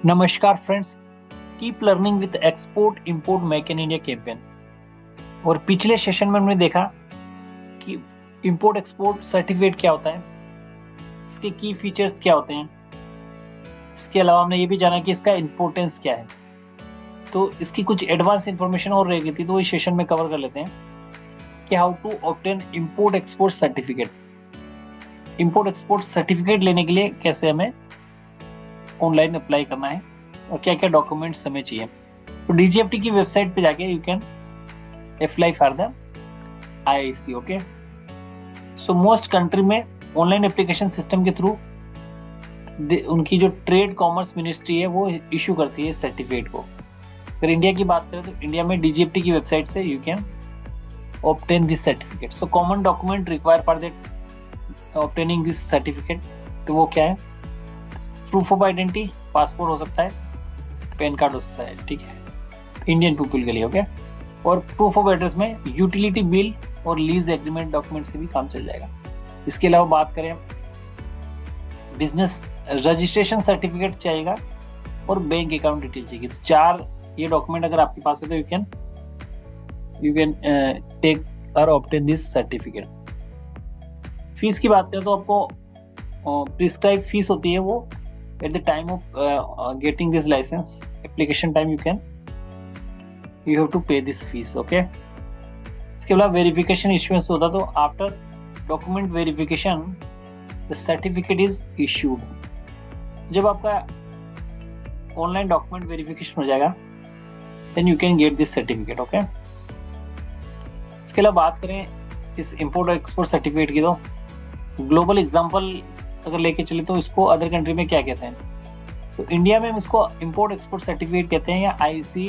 नमस्कार friends, keep learning with export import make in India campaign. और पिछले session में हमने देखा कि इंपोर्ट एक्सपोर्ट सर्टिफिकेट क्या होता है, इसके की फीचर्स क्या होते हैं। इसके अलावा हमने ये भी जाना कि इसका इंपोर्टेंस क्या है। तो इसकी कुछ एडवांस इंफॉर्मेशन और रह गई थी, तो इस सेशन में कवर कर लेते हैं कि how to obtain import export certificate. Import export certificate लेने के लिए कैसे हमें ऑनलाइन अप्लाई करना है और क्या क्या डॉक्यूमेंट्स हमें चाहिए। तो डीजीएफटी की वेबसाइट पे जाके you can apply for the IIC. Okay, so most country में ऑनलाइन एप्लीकेशन सिस्टम के थ्रू उनकी जो ट्रेड कॉमर्स मिनिस्ट्री है वो इशू करती है सर्टिफिकेट को। अगर इंडिया की बात करें तो इंडिया में डीजीएफटी की वेबसाइट से you can obtain this certificate. So common document require for that obtaining this certificate, तो वो क्या है? प्रूफ ऑफ आइडेंटिटी, पासपोर्ट हो सकता है, पैन कार्ड हो सकता है, ठीक है, इंडियन पीपल के लिए। ओके, और प्रूफ ऑफ एड्रेस में यूटिलिटी बिल और लीज एग्रीमेंट डॉक्यूमेंट से भी काम चल जाएगा। इसके अलावा बात करें, बिजनेस रजिस्ट्रेशन सर्टिफिकेट चाहिएगा और बैंक अकाउंट डिटेल चाहिए। तो चार ये डॉक्यूमेंट अगर आपके पास है तो यू कैन टेक और ऑब्टेन दिस सर्टिफिकेट। फीस की बात करें तो आपको प्रिस्क्राइब फीस होती है वो at the time of getting this licence application time you have to pay this fees. Okay, इसके अलावा वेरिफिकेशन इश्यूएंस होता तो after document verification the certificate is issued. जब आपका ऑनलाइन डॉक्यूमेंट वेरिफिकेशन हो जाएगा then you can get this certificate. Okay, इसके अलावा बात करें इस इंपोर्ट और एक्सपोर्ट सर्टिफिकेट की, तो ग्लोबल एग्जांपल अगर लेके चले तो इसको अदर कंट्री में क्या कहते हैं। तो इंडिया में हम इसको इंपोर्ट एक्सपोर्ट सर्टिफिकेट कहते हैं या आईसी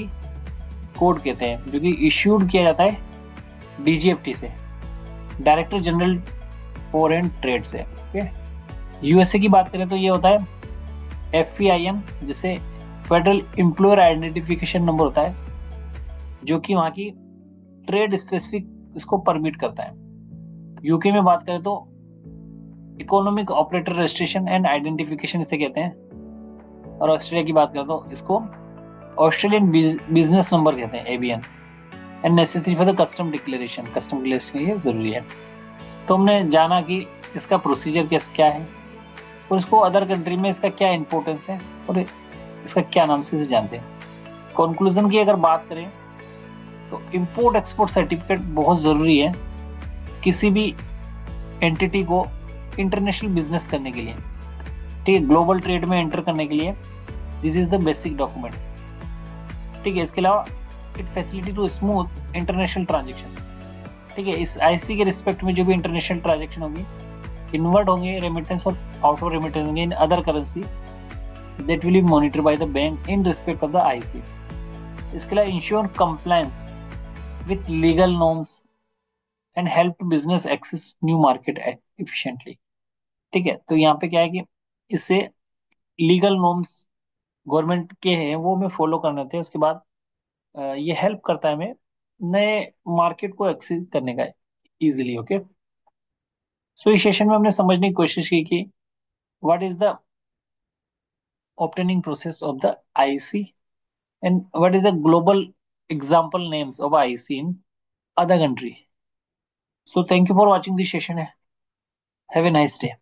कोड कहते हैं, जो कि इश्यूड किया जाता है डीजीएफटी से, डायरेक्टर जनरल फॉरेन ट्रेड से। ओके, यूएसए की बात करें तो ये होता है FEIN, जिसे फेडरल एम्प्लॉयर आइडेंटिफिकेशन नंबर होता है, जो कि वहाँ की ट्रेड स्पेसिफिक इसको परमिट करता है। यूके में बात करें तो economic operator registration and identification इसे कहते हैं। और ऑस्ट्रेलिया की बात करें तो इसको ऑस्ट्रेलियन बिजनेस नंबर कहते हैं, ABN, and necessary for the custom declaration. Custom declaration ये जरूरी है। तो हमने जाना कि इसका प्रोसीजर क्या है और इसको अदर कंट्री में इसका क्या इंपॉर्टेंस है और इसका क्या नाम से जानते हैं। कंक्लूजन की अगर बात करें तो इंपोर्ट एक्सपोर्ट सर्टिफिकेट बहुत जरूरी है किसी भी एंटिटी को इंटरनेशनल बिजनेस करने के लिए, ठीक है, ग्लोबल ट्रेड में एंटर करने के लिए this is the basic document, ठीक है। इसके अलावा it facility to smooth international transaction, ठीक है। इस आईसी के रिस्पेक्ट में जो भी इंटरनेशनल ट्रांजेक्शन होगी, इनवर्ट होंगे, रेमिटेंस और आउट ऑफ रेमिटेंस होंगे in other currency that will be monitored by the bank in respect of the IC. इसके अलावा ensure compliance with legal norms and help business access new market efficiently, ठीक है। तो यहाँ पे क्या है कि इससे लीगल नॉर्म्स गवर्नमेंट के हैं वो हमें फॉलो करने थे। उसके बाद ये हेल्प करता है हमें नए मार्केट को एक्सेस करने का इजीली। ओके, सो इस सेशन में हमने समझने की कोशिश की कि what is the obtaining process of the IC and what is the global example names of IC in other country. So thank you for watching this session, have a nice day.